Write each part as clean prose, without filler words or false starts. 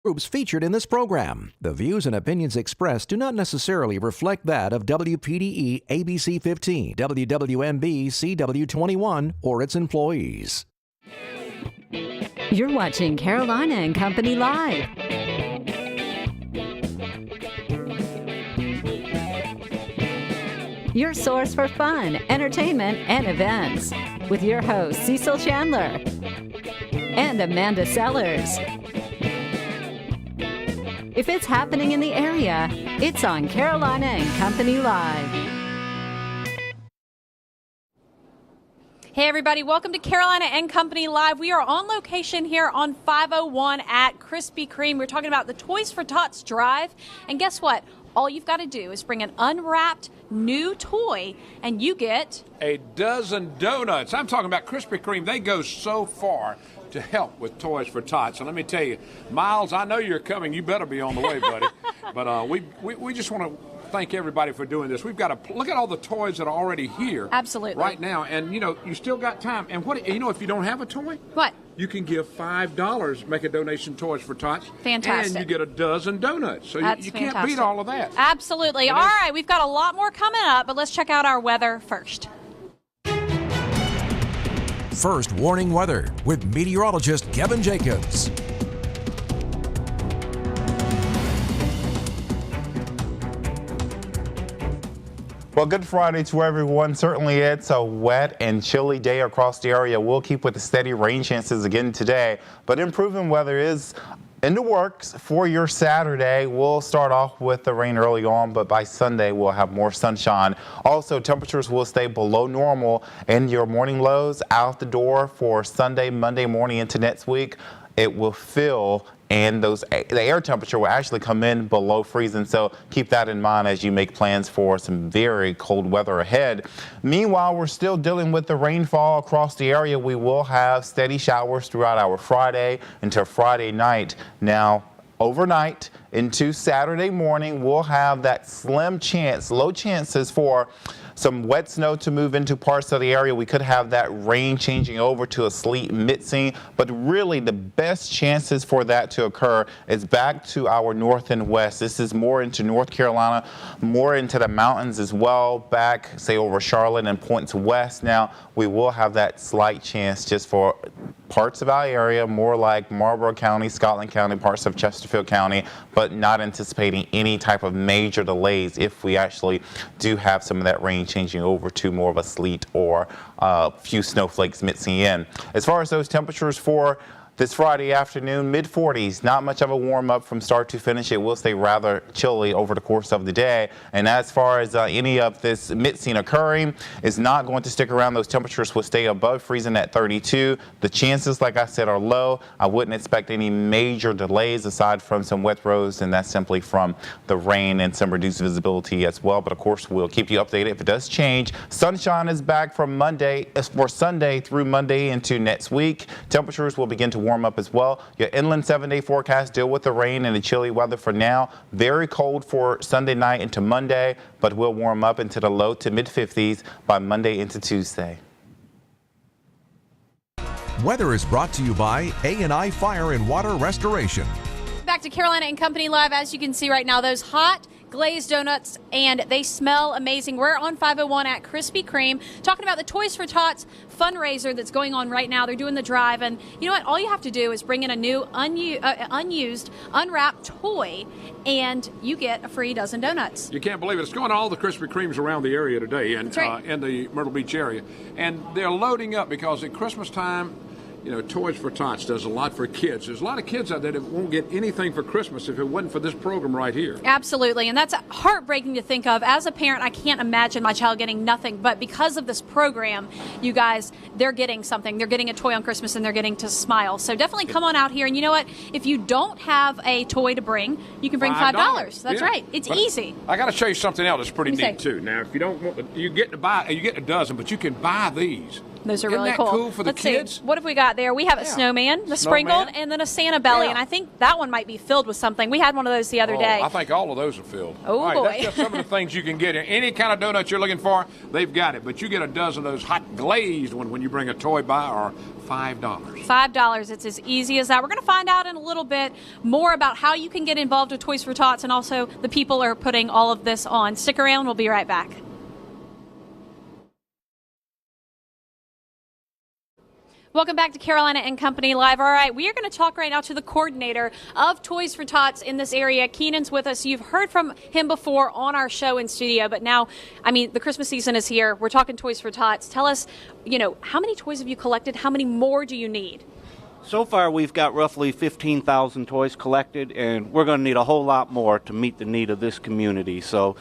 Groups featured in this program. The views and opinions expressed do not necessarily reflect that of WPDE ABC 15, WWMB CW21, or its employees. You're watching Carolina and Company Live. Your source for fun, entertainment, and events. With your hosts, Cecil Chandler and Amanda Sellers. If it's happening in the area, it's on Carolina and Company Live. Hey everybody, welcome to Carolina and Company Live. We are on location here on 501 at Krispy Kreme. We're talking about the Toys for Tots drive. And guess what? All you've got to do is bring an unwrapped new toy and you get a dozen donuts. I'm talking about Krispy Kreme. They go so far to help with Toys for Tots. And let me tell you, Miles, I know you're coming. You better be on the way, buddy. But we just want to thank everybody for doing this. We've got to look at all the toys that are already here. Absolutely. Right now. And, you still got time. And if you don't have a toy? What? You can give $5, make a donation Toys for Tots. Fantastic. And you get a dozen donuts. So you can't beat all of that. Absolutely. All right, we've got a lot more coming up, but let's check out our weather first. First warning weather with meteorologist Kevin Jacobs. Well, good Friday to everyone. Certainly it's a wet and chilly day across the area. We'll keep with the steady rain chances again today, but improving weather is in the works for your Saturday. We'll start off with the rain early on, but by Sunday we'll have more sunshine. Also, temperatures will stay below normal, and your morning lows out the door for Sunday, Monday morning into next week. It will fill, and the air temperature will actually come in below freezing, so keep that in mind as you make plans for some very cold weather ahead. Meanwhile, we're still dealing with the rainfall across the area. We will have steady showers throughout our Friday until Friday night. Now, overnight into Saturday morning, we'll have that slim chance, low chances for some wet snow to move into parts of the area. We could have that rain changing over to a sleet mixing, but really the best chances for that to occur is back to our north and west. This is more into North Carolina, more into the mountains as well, back, say, over Charlotte and points west. Now, we will have that slight chance just for parts of our area, more like Marlborough County, Scotland County, parts of Chesterfield County, but not anticipating any type of major delays if we actually do have some of that rain changing over to more of a sleet or a few snowflakes mixing in. As far as those temperatures for this Friday afternoon, mid-40s, not much of a warm-up from start to finish. It will stay rather chilly over the course of the day. And as far as any of this mixing occurring, is not going to stick around. Those temperatures will stay above freezing at 32. The chances, like I said, are low. I wouldn't expect any major delays aside from some wet roads, and that's simply from the rain and some reduced visibility as well. But of course, we'll keep you updated if it does change. Sunshine is back from Monday, for Sunday through Monday into next week. Temperatures will begin to warm up as well. Your inland 7-day forecast deal with the rain and the chilly weather for now. Very cold for Sunday night into Monday, but will warm up into the low to mid 50s by Monday into Tuesday. Weather is brought to you by A&I Fire and Water Restoration. Back to Carolina and Company Live. As you can see right now, those hot glazed donuts, and they smell amazing. We're on 501 at Krispy Kreme talking about the Toys for Tots fundraiser that's going on right now. They're doing the drive, and you know what? All you have to do is bring in a new unused, unwrapped toy, and you get a free dozen donuts. You can't believe it. It's going to all the Krispy Kremes around the area today, and right. In the Myrtle Beach area. And they're loading up because at Christmas time, Toys for Tots does a lot for kids. There's a lot of kids out there that won't get anything for Christmas if it wasn't for this program right here. Absolutely, and that's heartbreaking to think of. As a parent, I can't imagine my child getting nothing, but because of this program, you guys, they're getting something. They're getting a toy on Christmas, and they're getting to smile. So definitely come on out here, and you know what? If you don't have a toy to bring, you can bring $5. That's right. It's easy. I got to show you something else that's pretty What do you neat, say? too. Now, if you don't want, you get a dozen, but you can buy these. Those are Isn't really that cool. cool for the Let's kids? See. What have we got there? We have a snowman, the sprinkled, and then a Santa belly. Yeah. And I think that one might be filled with something. We had one of those the other day. I think all of those are filled. Oh, all right, boy. That's just some of the things you can get. Any kind of donut you're looking for, they've got it. But you get a dozen of those hot glazed one when you bring a toy by, or $5. $5. It's as easy as that. We're going to find out in a little bit more about how you can get involved with Toys for Tots, and also the people are putting all of this on. Stick around. We'll be right back. Welcome back to Carolina and Company Live. All right, we are going to talk right now to the coordinator of Toys for Tots in this area. Keenan's with us. You've heard from him before on our show in studio, but now, I mean, the Christmas season is here. We're talking Toys for Tots. Tell us, how many toys have you collected? How many more do you need? So far, we've got roughly 15,000 toys collected, and we're going to need a whole lot more to meet the need of this community. So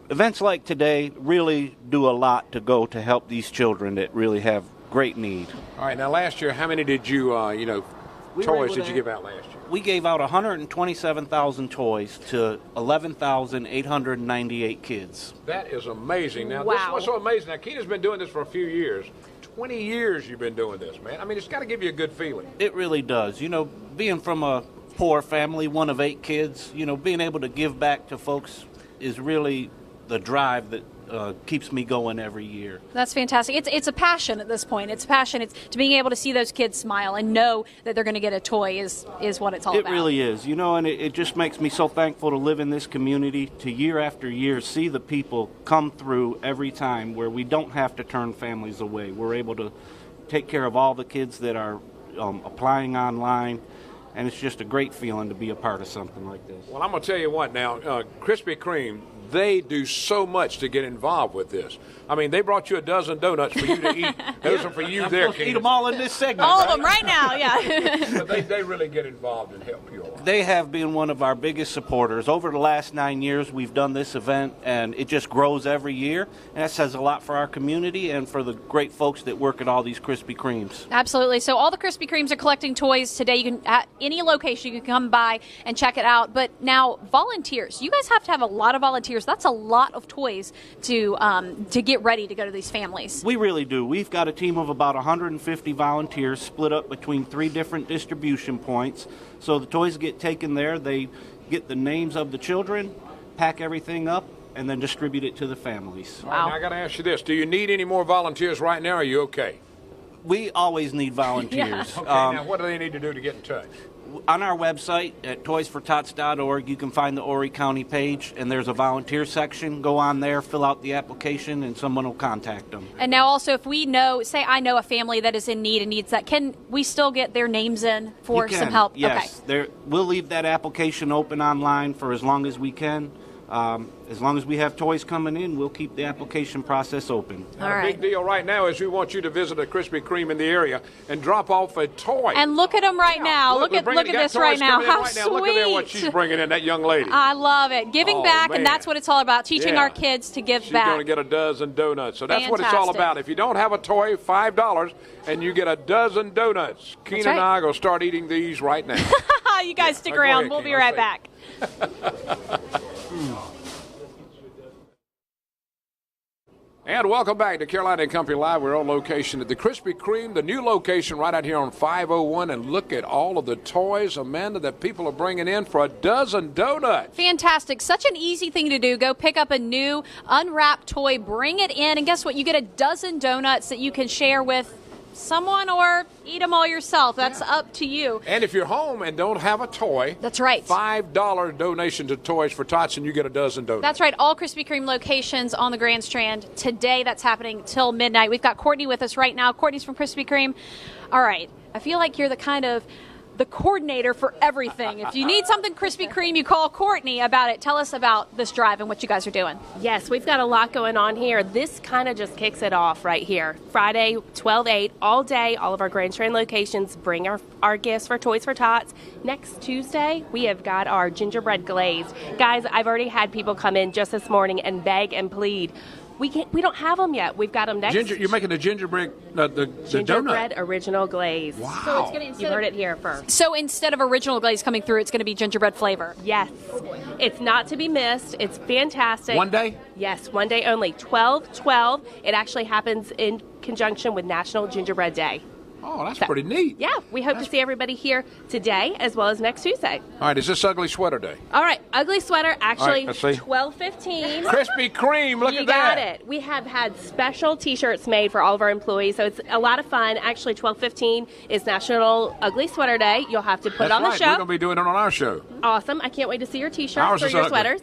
events like today really do a lot to go to help these children that really have great need. All right, now last year, how many did you, toys did you give out last year? We gave out 127,000 toys to 11,898 kids. That is amazing. Now, Wow. This is what's so amazing. Now, Keenan's been doing this for a few years. 20 years you've been doing this, man. I mean, it's got to give you a good feeling. It really does. Being from a poor family, one of 8 kids, being able to give back to folks is really the drive that keeps me going every year. That's fantastic. It's a passion at this point. It's a passion. It's to being able to see those kids smile and know that they're going to get a toy is what it's all about. It really is, and it just makes me so thankful to live in this community, to year after year see the people come through every time where we don't have to turn families away. We're able to take care of all the kids that are applying online, and it's just a great feeling to be a part of something like this. Well, I'm going to tell you what now, Krispy Kreme, they do so much to get involved with this. I mean, they brought you a dozen donuts for you to eat. Those are for you there, Eat Keenan. them all in this segment. All of them right now, yeah. But they really get involved and help you all. They have been one of our biggest supporters. Over the last 9 years, we've done this event, and it just grows every year. And that says a lot for our community and for the great folks that work at all these Krispy Kremes. Absolutely. So all the Krispy Kremes are collecting toys today. You can, at any location, you can come by and check it out. But now, volunteers. You guys have to have a lot of volunteers. That's a lot of toys to get ready to go to these families. We really do. We've got a team of about 150 volunteers split up between 3 different distribution points. So the toys get taken there. They get the names of the children, pack everything up, and then distribute it to the families. All right, now I got to ask you this. Do you need any more volunteers right now, or are you okay? We always need volunteers. Okay, now what do they need to do to get in touch? On our website at toysfortots.org, you can find the Horry County page, and there's a volunteer section. Go on there, fill out the application, and someone will contact them. And now also, if we know, say I know a family that is in need and needs that, can we still get their names in for You can, some help? yes. Okay. We'll leave that application open online for as long as we can. As long as we have toys coming in, we'll keep the application process open. All A right. big deal right now is we want you to visit a Krispy Kreme in the area and drop off a toy. And look at them right now. Look at Bring it. You got this toys right now. coming in How right sweet. now. Look at there what she's bringing in, that young lady. I love it. Giving Oh, back, man. and that's what it's all about, teaching Yeah. our kids to give She's back. going to get a dozen donuts. So that's what it's all Fantastic. about. If you don't have a toy, $5, and you get a dozen donuts. Keenan right. and I are going to start eating these right now. You guys stick Go around. ahead, We'll be Keith. right I'll back. And welcome back to Carolina and Company Live. We're on location at the Krispy Kreme, the new location right out here on 501. And look at all of the toys, Amanda, that people are bringing in for a dozen donuts. Fantastic. Such an easy thing to do. Go pick up a new unwrapped toy, bring it in, and guess what? You get a dozen donuts that you can share with someone or eat them all yourself. That's up to you. And if you're home and don't have a toy, That's right. $5 donation to Toys for Tots, and you get a dozen donuts. That's right. All Krispy Kreme locations on the Grand Strand today. That's happening till midnight. We've got Courtney with us right now. Courtney's from Krispy Kreme. All right. I feel like you're the coordinator for everything. If you need something Krispy Kreme, you call Courtney about it. Tell us about this drive and what you guys are doing. Yes, we've got a lot going on here. This kind of just kicks it off right here. Friday, 12/8, all day, all of our Grand Strand locations bring our gifts for Toys for Tots. Next Tuesday, we have got our gingerbread glaze. Guys, I've already had people come in just this morning and beg and plead. We don't have them yet. We've got them next. You're making the gingerbread, the gingerbread donut. original glaze. Wow. So it's gonna, You heard it here first. So instead of original glaze coming through, it's going to be gingerbread flavor. Yes. It's not to be missed. It's fantastic. One day? Yes, one day only. 12/12. It actually happens in conjunction with National Gingerbread Day. Oh, that's pretty neat. Yeah, we hope to see everybody here today as well as next Tuesday. All right, is this Ugly Sweater Day? All right, ugly sweater, actually let's see. 12/15. Krispy Kreme, look You at that. got it. We have had special T-shirts made for all of our employees, so it's a lot of fun. Actually, 12/15 is National Ugly Sweater Day. You'll have to put That's on the right. show. We're going to be doing it on our show. Awesome. I can't wait to see your T-shirts Ours or is your ugly. sweaters.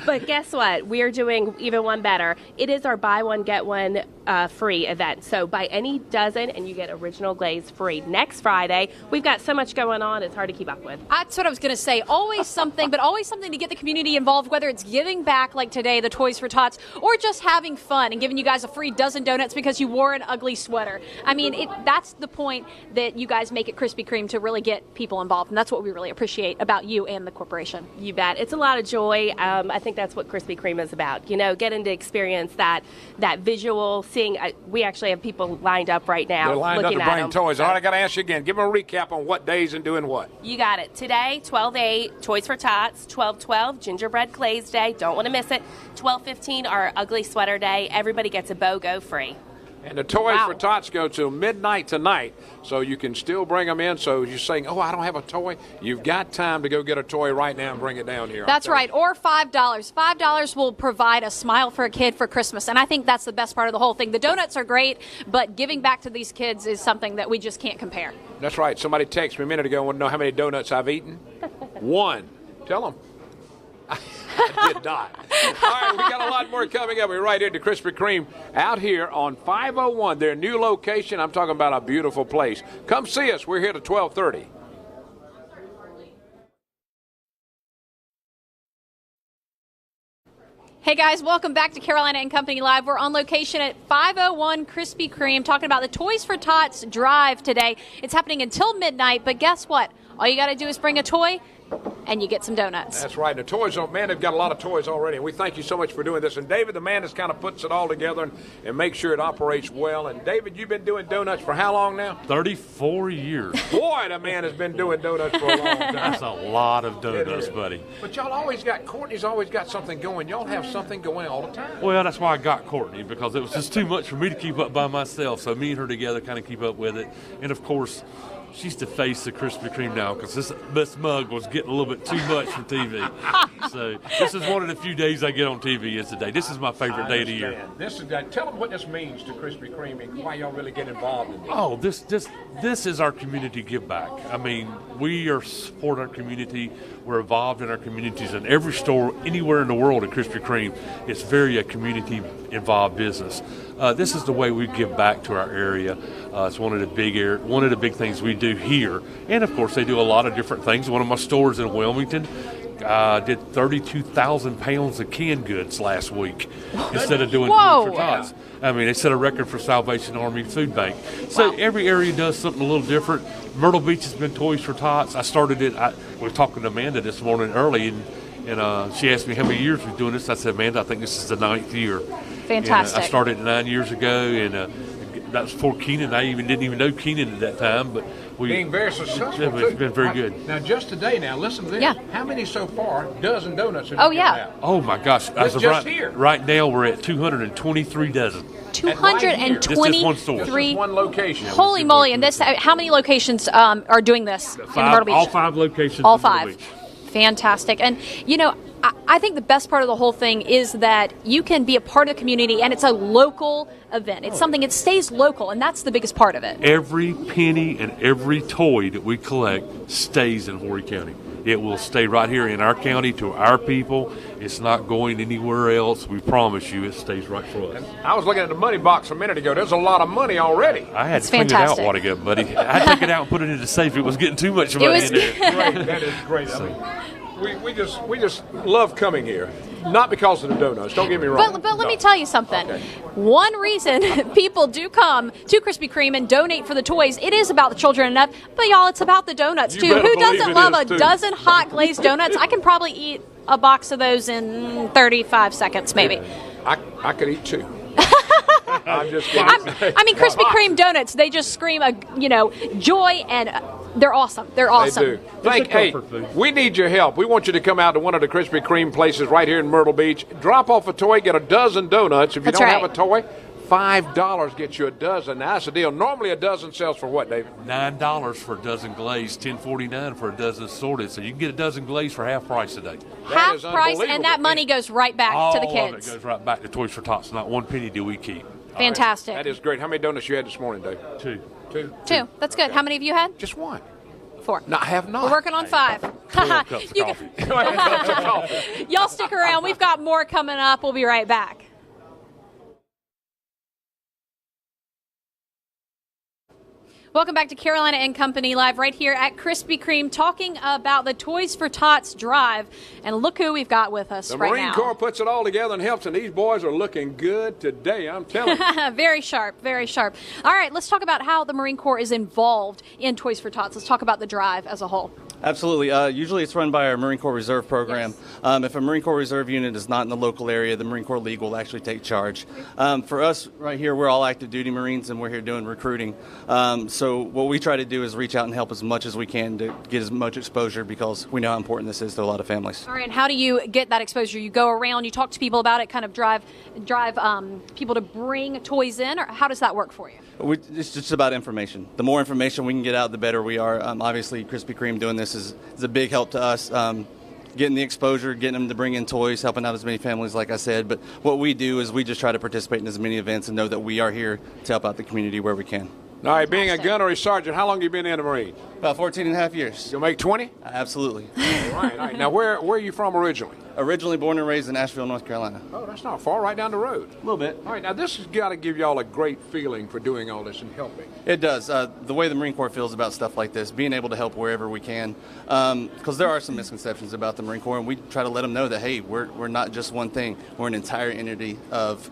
But guess what? We are doing even one better. It is our buy one, get one free event. So buy any dozen and you get original glaze free. Next Friday, we've got so much going on, it's hard to keep up with. That's what I was going to say. Always something, but always something to get the community involved, whether it's giving back like today, the Toys for Tots, or just having fun and giving you guys a free dozen donuts because you wore an ugly sweater. I mean, that's the point that you guys make at Krispy Kreme, to really get people involved, and that's what we really appreciate about you and the corporation. You bet. It's a lot of joy. I think that's what Krispy Kreme is about. You know, getting to experience that visual, seeing. We actually have people lined up right now. They're lined up looking to at bring them. toys. All right, I got to ask you again. Give them a recap on what days and doing what. You got it. Today, 12/8, Toys for Tots. 12/12, Gingerbread Glaze Day. Don't want to miss it. 12/15, our Ugly Sweater Day. Everybody gets a BOGO free. And the Toys Wow. for Tots go till midnight tonight, so you can still bring them in. So you're saying, oh, I don't have a toy? You've got time to go get a toy right now and bring it down here. That's right, or $5. $5 will provide a smile for a kid for Christmas, and I think that's the best part of the whole thing. The donuts are great, but giving back to these kids is something that we just can't compare. That's right. Somebody texted me a minute ago and wanted to know how many donuts I've eaten. One. Tell them. I did not. All right, we got a lot more coming up. We're right here at the Krispy Kreme out here on 501, their new location. I'm talking about a beautiful place. Come see us. We're here to 12:30. Hey guys, welcome back to Carolina and Company Live. We're on location at 501 Krispy Kreme talking about the Toys for Tots drive today. It's happening until midnight, but guess what? All you got to do is bring a toy and you get some donuts. That's right. The toys, man, they've got a lot of toys already, and we thank you so much for doing this. And David, the man that kind of puts it all together and makes sure it operates well. And David, you've been doing donuts for how long now? 34 years. Boy, the man has been doing donuts for a long time. That's a lot of donuts, It is. buddy. But y'all always got, Courtney's always got something going. Y'all have something going all the time. Well, that's why I got Courtney, because it was just too much for me to keep up by myself. So me and her together kind of keep up with it. And, of course, she's the face of Krispy Kreme now, because this mug was getting a little bit too much for TV. So this is one of the few days I get on TV is today. This is my favorite day of the year. This is tell them what this means to Krispy Kreme and why y'all really get involved in this. Oh, this is our community give back. I mean, we are support our community. We're involved in our communities, and every store anywhere in the world at Krispy Kreme is very a community involved business. This is the way we give back to our area. It's one of the big things we do here, and of course they do a lot of different things. One of my stores in Wilmington did 32,000 pounds of canned goods last week instead of doing Whoa. food for tots. I mean, they set a record for Salvation Army Food Bank. So every area does something a little different. Myrtle Beach has been Toys for Tots. I started it. We were talking to Amanda this morning early, and she asked me how many years we're doing this. I said, Amanda, I think this is the 9th year. Fantastic. And, I started 9 years ago, and that was before Keenan. I didn't even know Keenan at that time, but being very successful. It's been very good. Now, just today, listen to this. Yeah. How many so far? Dozen donuts have Oh, you yeah. given out? Oh my gosh! That's just here. Right now, we're at 223 dozen. 223 This is one store. This is one location. Holy moly! And this, how many locations are doing this in Myrtle Beach? All 5 locations. All in Myrtle 5. Beach. Fantastic. And, you know, I think the best part of the whole thing is that you can be a part of the community, and it's a local event. It's something, it stays local, and that's the biggest part of it. Every penny and every toy that we collect stays in Horry County. It will stay right here in our county to our people. It's not going anywhere else. We promise you it stays right for us. I was looking at the money box a minute ago. There's a lot of money already. I had It's to clean fantastic. it out a while ago, buddy. I took it out and put it in the safe. It was getting too much money was- in there. Great. That is great. I mean, we just love coming here. Not because of the donuts. Don't get me wrong. But let me tell you something. Okay. One reason people do come to Krispy Kreme and donate for the toys, it is about the children enough, but y'all, it's about the donuts You too. better Who believe doesn't it love is, a too. dozen hot glazed donuts? I can probably eat a box of those in 35 seconds maybe. I could eat 2. I'm just kidding. I mean, Krispy Kreme donuts, they just scream, joy, and they're awesome. They're awesome. They do. Hey, we need your help. We want you to come out to one of the Krispy Kreme places right here in Myrtle Beach. Drop off a toy, get a dozen donuts. If you don't have a toy, $5 gets you a dozen. Now, that's the deal. Normally a dozen sells for what, David? $9 for a dozen glazed, $10.49 for a dozen assorted. So you can get a dozen glazed for half price today. Half price, and that money goes right back to the kids. All of it goes right back to Toys for Tots. Not one penny do we keep. Fantastic. Right. That is great. How many donuts you had this morning, Dave? 2. 2. That's good. How many have you had? Just 1. 4. I have not. We're working on 5. 4 cups of coffee. Y'all stick around. We've got more coming up. We'll be right back. Welcome back to Carolina and Company Live right here at Krispy Kreme, talking about the Toys for Tots drive. And look who we've got with us right now. The Marine Corps puts it all together and helps, and these boys are looking good today, I'm telling you. Very sharp, very sharp. All right, let's talk about how the Marine Corps is involved in Toys for Tots. Let's talk about the drive as a whole. Absolutely. Usually it's run by our Marine Corps Reserve program. Yes. If a Marine Corps Reserve unit is not in the local area, the Marine Corps League will actually take charge. For us right here, we're all active duty Marines, and we're here doing recruiting. So what we try to do is reach out and help as much as we can to get as much exposure, because we know how important this is to a lot of families. All right, and how do you get that exposure? You go around, you talk to people about it, kind of drive people to bring toys in, or how does that work for you? It's just about information. The more information we can get out, the better we are. Obviously, Krispy Kreme doing this is a big help to us. Getting the exposure, getting them to bring in toys, helping out as many families, like I said. But what we do is we just try to participate in as many events and know that we are here to help out the community where we can. All right, being a gunnery sergeant, how long have you been in the Marine? About 14 and a half years. You'll make 20? Absolutely. All right. Now, where are you from originally? Originally born and raised in Asheville, North Carolina. Oh, that's not far, right down the road. A little bit. All right, now this has got to give y'all a great feeling for doing all this and helping. It does. The way the Marine Corps feels about stuff like this, being able to help wherever we can, because there are some misconceptions about the Marine Corps, and we try to let them know that, hey, we're not just one thing. We're an entire entity of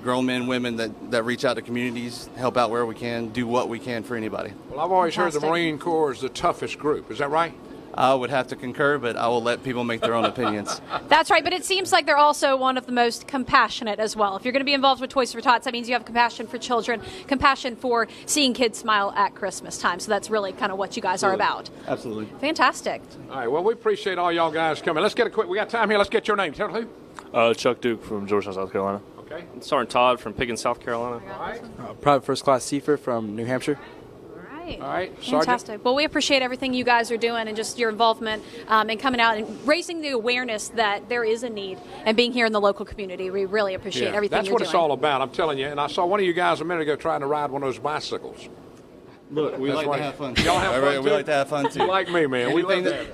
grown men, women that reach out to communities, help out where we can, do what we can for anybody. Well, I've always heard the Marine Corps is the toughest group. Is that right? I would have to concur, but I will let people make their own opinions. That's right, but it seems like they're also one of the most compassionate as well. If you're going to be involved with Toys for Tots, that means you have compassion for children, compassion for seeing kids smile at Christmas time. So that's really kind of what you guys are about. Absolutely. Fantastic. All right, well, we appreciate all y'all guys coming. Let's get we got time here. Let's get your name. Tell who? Chuck Duke from Georgetown, South Carolina. Okay. Sergeant Todd from Pickens, South Carolina. All right. Private First Class Seafer from New Hampshire. All right, fantastic. Sergeant. Well, we appreciate everything you guys are doing and just your involvement and coming out and raising the awareness that there is a need and being here in the local community. We really appreciate everything you're doing. That's what it's all about, I'm telling you. And I saw one of you guys a minute ago trying to ride one of those bicycles. Look, we like to have fun. Y'all have fun, too? We like to have fun, too. You like me, man.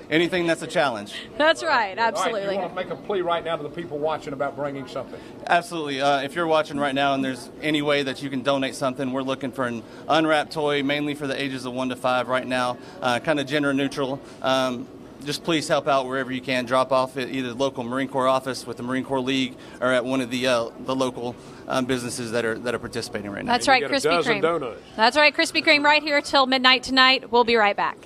Anything that's a challenge. That's right, absolutely. All right, you want to make a plea right now to the people watching about bringing something? Absolutely. If you're watching right now and there's any way that you can donate something, we're looking for an unwrapped toy, mainly for the ages of 1 to 5 right now, kind of gender neutral. Just please help out wherever you can. Drop off at either the local Marine Corps office with the Marine Corps League or at one of the local businesses that are participating right now. That's right, Krispy Kreme. Donuts. That's right, Krispy Kreme right here till midnight tonight. We'll be right back.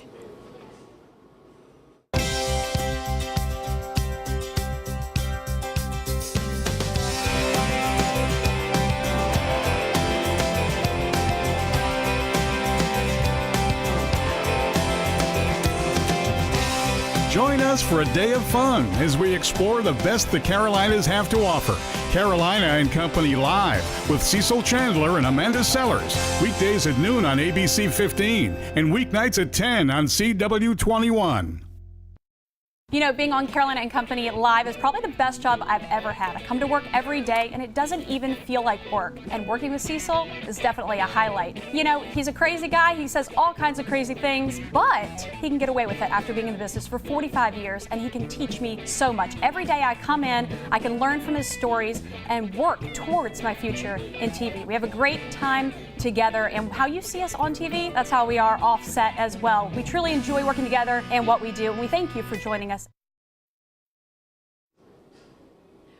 Join us for a day of fun as we explore the best the Carolinas have to offer. Carolina and Company Live with Cecil Chandler and Amanda Sellers. Weekdays at noon on ABC 15 and weeknights at 10 on CW21. You know, being on Carolina and Company Live is probably the best job I've ever had. I come to work every day and it doesn't even feel like work. And working with Cecil is definitely a highlight. You know, he's a crazy guy. He says all kinds of crazy things, but he can get away with it after being in the business for 45 years, and he can teach me so much. Every day I come in, I can learn from his stories and work towards my future in TV. We have a great time together, and how you see us on TV, that's how we are off set as well. We truly enjoy working together and what we do, and we thank you for joining us.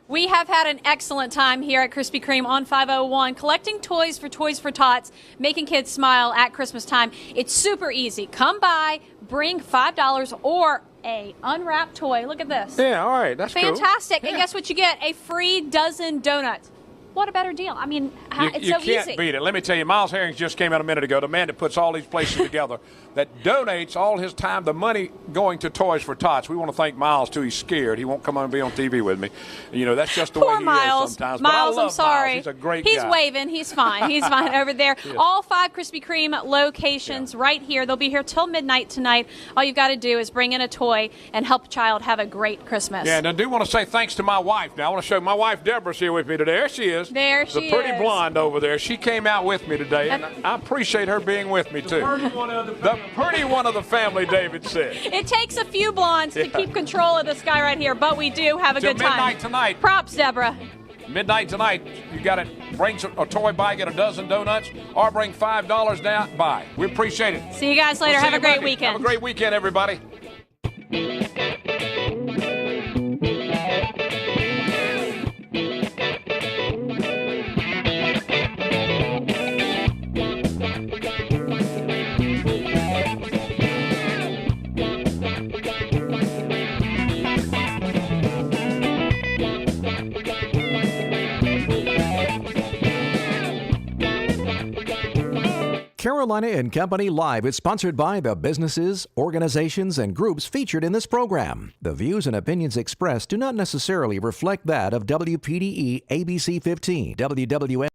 We have had an excellent time here at Krispy Kreme on 501, collecting toys for Tots, making kids smile at Christmas time. It's super easy. Come by, bring $5 or a unwrapped toy. Look at this. Yeah, all right, that's fantastic. cool. And guess what you get? A free dozen donuts. What a better deal. I mean, it's so easy. You can't beat it. Let me tell you, Miles Herring just came out a minute ago, the man that puts all these places together, that donates all his time, the money going to Toys for Tots. We want to thank Miles, too. He's scared. He won't come on and be on TV with me. You know, that's just the way he Miles. is sometimes. Miles, but I love I'm sorry. Miles. He's a great guy. He's waving. He's fine. He's fine over there. All 5 Krispy Kreme locations right here. They'll be here till midnight tonight. All you've got to do is bring in a toy and help a child have a great Christmas. Yeah, and I do want to say thanks to my wife. Now, I want to show my wife, Deborah's here with me today. There she is. There she is. The pretty blonde over there. She came out with me today, and I appreciate her being with me, too. The pretty one of the family, David said. It takes a few blondes to keep control of this guy right here, but we do have a good time. Midnight tonight. Props, Deborah. Midnight tonight, you got to bring a toy by, get a dozen donuts, or bring $5 down, buy. We appreciate it. See you guys later. Have a great weekend. Have a great weekend, everybody. Carolina and Company Live is sponsored by the businesses, organizations, and groups featured in this program. The views and opinions expressed do not necessarily reflect that of WPDE ABC 15, WWN.